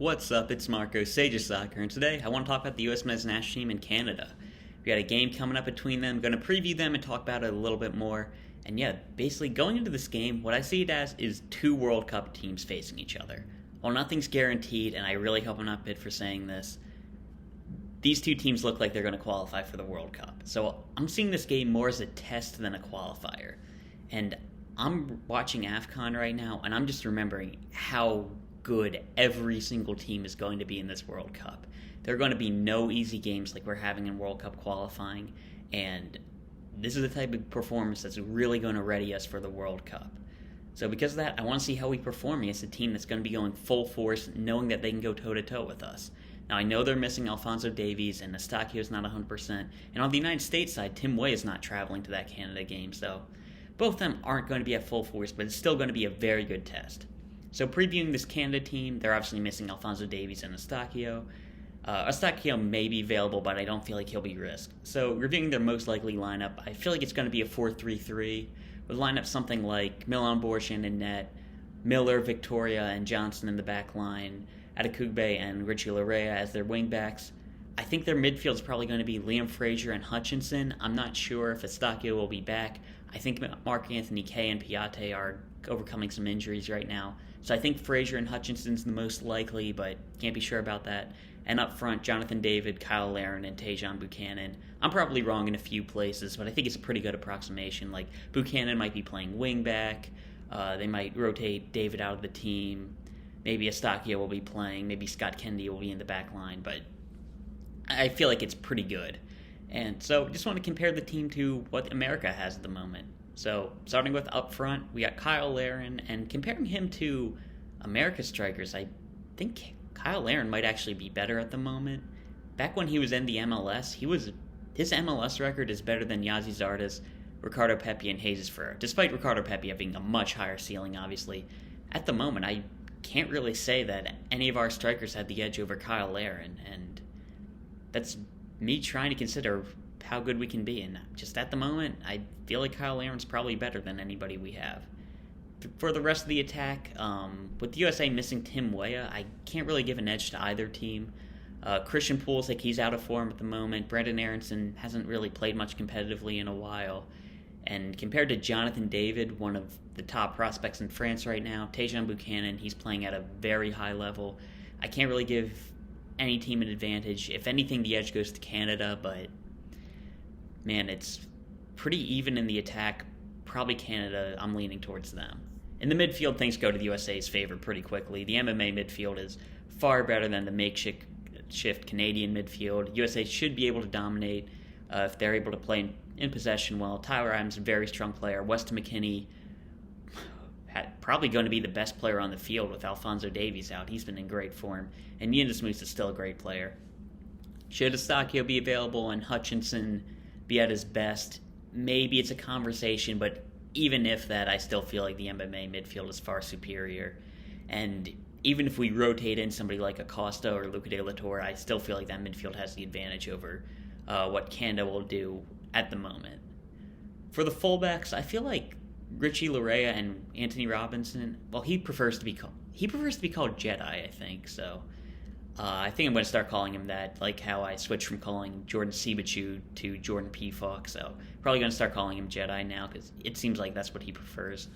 What's up? It's Marco, Sage of Soccer, and today I want to talk about the U.S. men's national team in Canada. We got a game coming up between them. I'm going to preview them and talk about it a little bit more. And yeah, basically going into this game, what I see it as is two World Cup teams facing each other. While nothing's guaranteed, and I really hope I'm not bid for saying this, these two teams look like they're going to qualify for the World Cup. So I'm seeing this game more as a test than a qualifier. And I'm watching AFCON right now, and I'm just remembering how good every single team is going to be in this World Cup. There are going to be no easy games like we're having in World Cup qualifying, and this is the type of performance that's really going to ready us for the World Cup. So because of that, I want to see how we perform against a team that's going to be going full force, knowing that they can go toe-to-toe with us. Now, I know they're missing Alphonso Davies, and Eustáquio's not 100%, and on the United States side, Tim Weah is not traveling to that Canada game, so both of them aren't going to be at full force, but it's still going to be a very good test. So previewing this Canada team, they're obviously missing Alphonso Davies and Eustáquio. Eustáquio may be available, but I don't feel like he'll be risked. So reviewing their most likely lineup, I feel like it's going to be a 4-3-3, with lineup something like Milan Borjan in net, Miller, Victoria, and Johnson in the back line, Adekugbe and Richie Larea as their wingbacks. I think their midfield is probably going to be Liam Fraser and Hutchinson. I'm not sure if Eustáquio will be back. I think Mark-Anthony Kaye and Piatti are overcoming some injuries right now. So I think Fraser and Hutchinson's the most likely, but can't be sure about that. And up front, Jonathan David, Kyle Larin, and Tajon Buchanan. I'm probably wrong in a few places, but I think it's a pretty good approximation. Like, Buchanan might be playing wingback. They might rotate David out of the team. Maybe Eustáquio will be playing. Maybe Scott Kennedy will be in the back line. But I feel like it's pretty good. And so just want to compare the team to what America has at the moment. So starting with up front, we got Kyle Larin, and comparing him to America's strikers, I think Kyle Larin might actually be better at the moment. Back when he was in the MLS, his MLS record is better than Yazi Zardes, Ricardo Pepi, and Jesus Ferreira, despite Ricardo Pepi having a much higher ceiling, obviously. At the moment, I can't really say that any of our strikers had the edge over Kyle Larin, and that's me trying to consider how good we can be, and just at the moment, I feel like Kyle Larin's probably better than anybody we have. For the rest of the attack, with the USA missing Tim Weah, I can't really give an edge to either team. Christian Pulisic, he's out of form at the moment. Brandon Aronson hasn't really played much competitively in a while. And compared to Jonathan David, one of the top prospects in France right now, Tajon Buchanan, he's playing at a very high level. I can't really give any team an advantage. If anything, the edge goes to Canada, but man, it's pretty even in the attack. Probably Canada, I'm leaning towards them. In the midfield, things go to the USA's favor pretty quickly. The MMA midfield is far better than the makeshift Canadian midfield. USA should be able to dominate if they're able to play in possession well. Tyler Adams, a very strong player. Weston McKennie, probably going to be the best player on the field with Alphonso Davies out. He's been in great form. And Yildiz Moose is still a great player. Should Eustáquio be available and Hutchinson be at his best? Maybe it's a conversation, but even if that, I still feel like the MMA midfield is far superior. And even if we rotate in somebody like Acosta or Luca de la Torre, I still feel like that midfield has the advantage over what Canada will do at the moment. For the fullbacks, I feel like Richie Larea and Anthony Robinson, well, he prefers to be called Jedi, I think. So I think I'm going to start calling him that, like how I switched from calling Jordan Siebatcheu to Jordan Pefok. So probably going to start calling him Jedi now because it seems like that's what he prefers.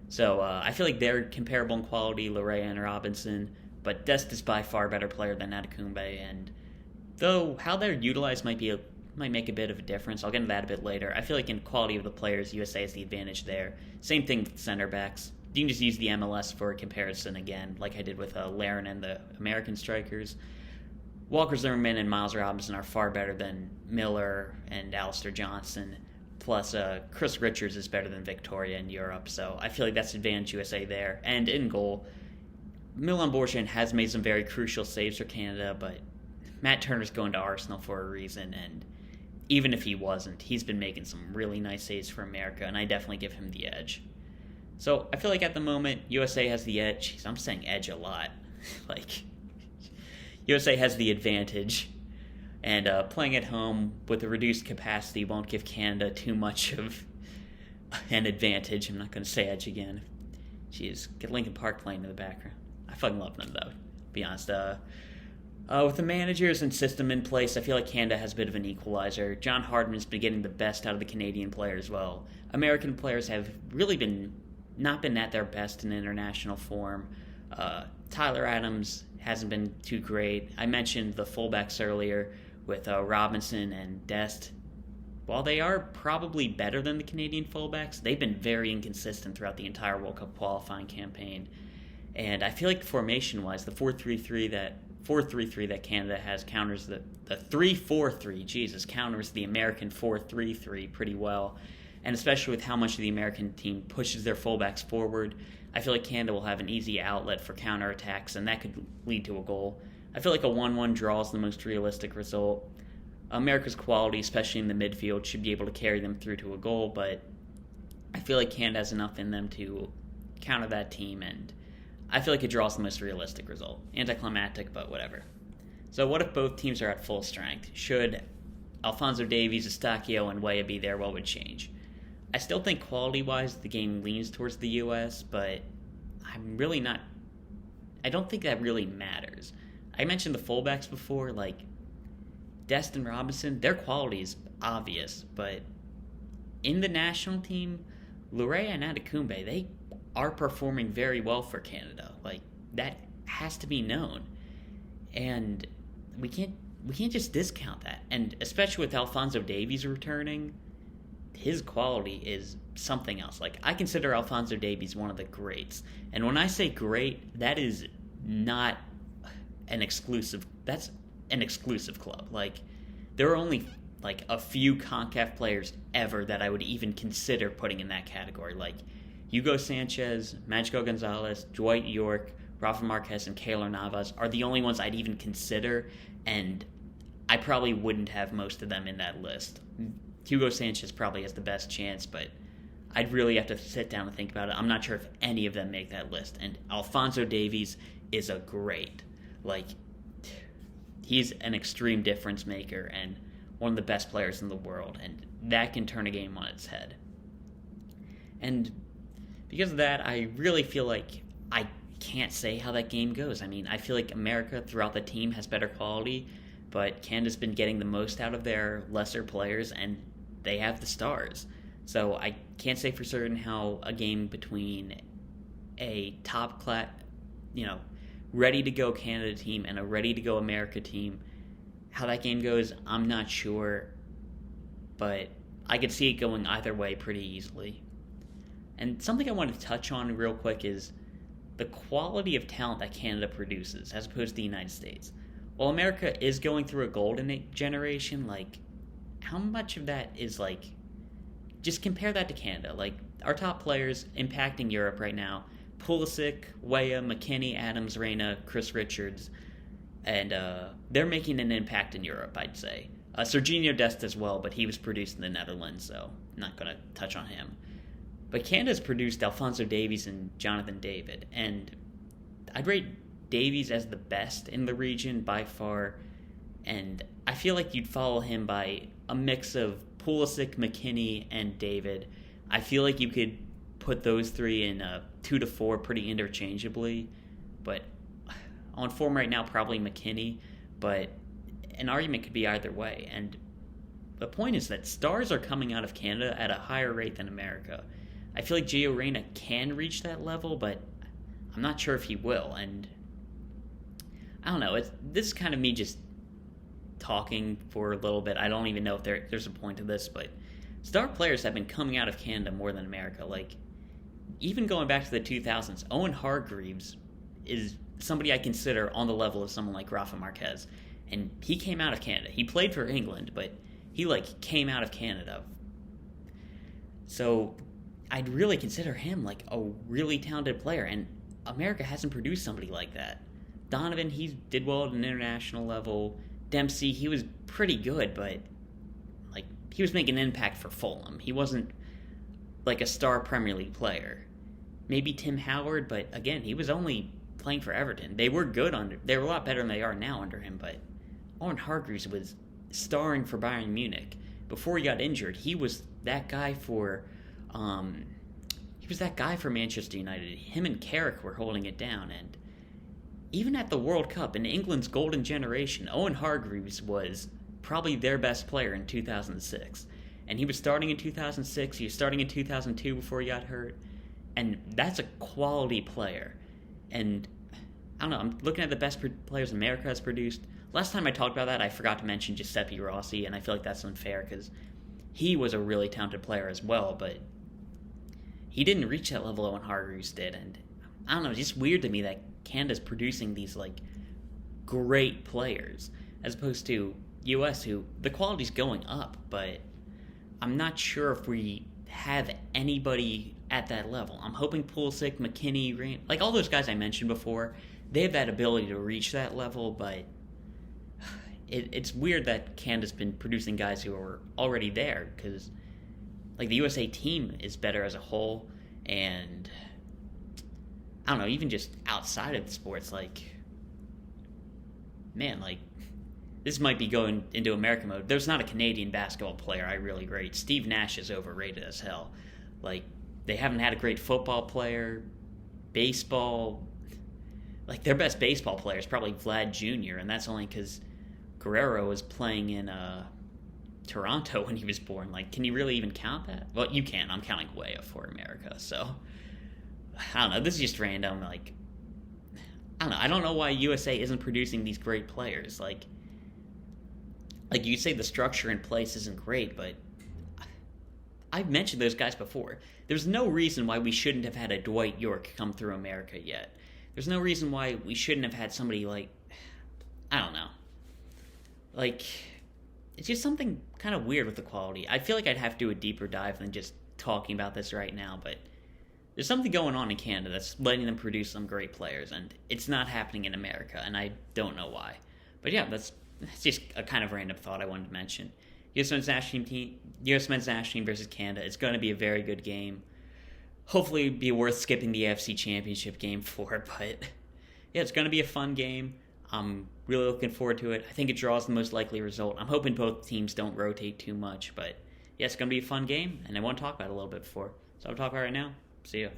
So I feel like they're comparable in quality, Larea and Robinson, but Dest is by far a better player than Adekugbe. And though how they're utilized might make a bit of a difference, I'll get into that a bit later. I feel like in quality of the players, USA has the advantage there. Same thing with center backs. You can just use the MLS for a comparison again, like I did with Larin and the American strikers. Walker Zimmerman and Miles Robinson are far better than Miller and Alistair Johnson. Plus, Chris Richards is better than Victoria in Europe, so I feel like that's advantage USA there. And in goal, Milan Borjan has made some very crucial saves for Canada, but Matt Turner's going to Arsenal for a reason, and even if he wasn't, he's been making some really nice saves for America, and I definitely give him the edge. So I feel like at the moment, USA has the edge. I'm saying edge a lot. Like, USA has the advantage. And playing at home with a reduced capacity won't give Canada too much of an advantage. I'm not going to say edge again. Jeez, get Linkin Park playing in the background. I fucking love them, though. be honest. With the managers and system in place, I feel like Canada has a bit of an equalizer. John Herdman's been getting the best out of the Canadian players well. American players have really not been at their best in international form. Tyler Adams hasn't been too great. I mentioned the fullbacks earlier with Robinson and Dest. While they are probably better than the Canadian fullbacks, they've been very inconsistent throughout the entire World Cup qualifying campaign. And I feel like formation-wise, the 4-3-3 that Canada has counters the 3-4-3, counters the American 4-3-3 pretty well. And especially with how much the American team pushes their fullbacks forward, I feel like Canada will have an easy outlet for counterattacks, and that could lead to a goal. I feel like a 1-1 draw is the most realistic result. America's quality, especially in the midfield, should be able to carry them through to a goal, but I feel like Canada has enough in them to counter that team, and I feel like a draw is the most realistic result. Anticlimactic, but whatever. So what if both teams are at full strength? Should Alphonso Davies, Eustáquio, and Weah be there? What would change? I still think quality-wise the game leans towards the U.S., but I'm really not... I don't think that really matters. I mentioned the fullbacks before, like Dest and Robinson, their quality is obvious, but in the national team, Lurea and Adekumbe, they are performing very well for Canada. Like, that has to be known. And we can't just discount that. And especially with Alphonso Davies returning, his quality is something else. Like, I consider Alphonso Davies one of the greats. And when I say great, that is not an exclusive... That's an exclusive club. Like, there are only like a few CONCACAF players ever that I would even consider putting in that category. Like Hugo Sanchez, Magico Gonzalez, Dwight York, Rafa Marquez, and Keylor Navas are the only ones I'd even consider, and I probably wouldn't have most of them in that list. Hugo Sanchez probably has the best chance, but I'd really have to sit down and think about it. I'm not sure if any of them make that list, and Alphonso Davies is a great. Like, he's an extreme difference maker and one of the best players in the world, and that can turn a game on its head. And because of that, I really feel like I can't say how that game goes. I mean, I feel like America throughout the team has better quality, but Canada's been getting the most out of their lesser players, and they have the stars. So I can't say for certain how a game between a top-class, ready-to-go Canada team and a ready-to-go America team, how that game goes, I'm not sure, but I could see it going either way pretty easily. And something I want to touch on real quick is the quality of talent that Canada produces as opposed to the United States. While America is going through a golden generation, like, how much of that is, like, just compare that to Canada. Like, our top players impacting Europe right now, Pulisic, Weah, McKinney, Adams, Reyna, Chris Richards, and they're making an impact in Europe, I'd say. Serginho Dest as well, but he was produced in the Netherlands, so I'm not going to touch on him. But Canada's produced Alphonso Davies and Jonathan David, and I'd rate Davies as the best in the region by far, and I feel like you'd follow him by a mix of Pulisic, McKinney, and David. I feel like you could put those three in 2 to 4 pretty interchangeably, but on form right now, probably McKinney, but an argument could be either way. And the point is that stars are coming out of Canada at a higher rate than America. I feel like Gio Reyna can reach that level, but I'm not sure if he will. And I don't know. This is kind of me just talking for a little bit. I don't even know if there's a point to this, but star players have been coming out of Canada more than America. Like, even going back to the 2000s, Owen Hargreaves is somebody I consider on the level of someone like Rafa Marquez. And he came out of Canada. He played for England, but he, came out of Canada. So I'd really consider him, a really talented player. And America hasn't produced somebody like that. Donovan, he did well at an international level. Dempsey, he was pretty good, but, he was making an impact for Fulham. He wasn't, a star Premier League player. Maybe Tim Howard, but, again, he was only playing for Everton. They were they were a lot better than they are now under him, but Owen Hargreaves was starring for Bayern Munich. Before he got injured, he was that guy for Manchester United. Him and Carrick were holding it down, and even at the World Cup in England's golden generation, Owen Hargreaves was probably their best player in 2006. And he was starting in 2006, he was starting in 2002 before he got hurt. And that's a quality player. And I don't know, I'm looking at the best players America has produced. Last time I talked about that, I forgot to mention Giuseppe Rossi, and I feel like that's unfair because he was a really talented player as well, but he didn't reach that level Owen Hargreaves did. And I don't know, it's just weird to me that Canada's producing these, like, great players as opposed to US, who the quality's going up, but I'm not sure if we have anybody at that level. I'm hoping Pulisic, McKinney, like all those guys I mentioned before, they have that ability to reach that level, but it's weird that Canada's been producing guys who are already there, because like the USA team is better as a whole, and I don't know, even just outside of the sports, like, man, like, this might be going into American mode. There's not a Canadian basketball player I really rate. Steve Nash is overrated as hell. Like, they haven't had a great football player. Baseball, like, their best baseball player is probably Vlad Jr., and that's only because Guerrero was playing in Toronto when he was born. Like, can you really even count that? Well, you can. I'm counting way up for America, so I don't know. This is just random. Like, I don't know. I don't know why USA isn't producing these great players. Like you say the structure in place isn't great, but I've mentioned those guys before. There's no reason why we shouldn't have had a Dwight York come through America yet. There's no reason why we shouldn't have had somebody like, I don't know. Like, it's just something kind of weird with the quality. I feel like I'd have to do a deeper dive than just talking about this right now, but there's something going on in Canada that's letting them produce some great players, and it's not happening in America, and I don't know why. But yeah, that's just a kind of random thought I wanted to mention. US men's national team versus Canada. It's going to be a very good game. Hopefully it'd be worth skipping the AFC Championship game for, but yeah, it's going to be a fun game. I'm really looking forward to it. I think it draws the most likely result. I'm hoping both teams don't rotate too much, but yeah, it's going to be a fun game, and I want to talk about it a little bit before. So I'll talk about it right now. See ya.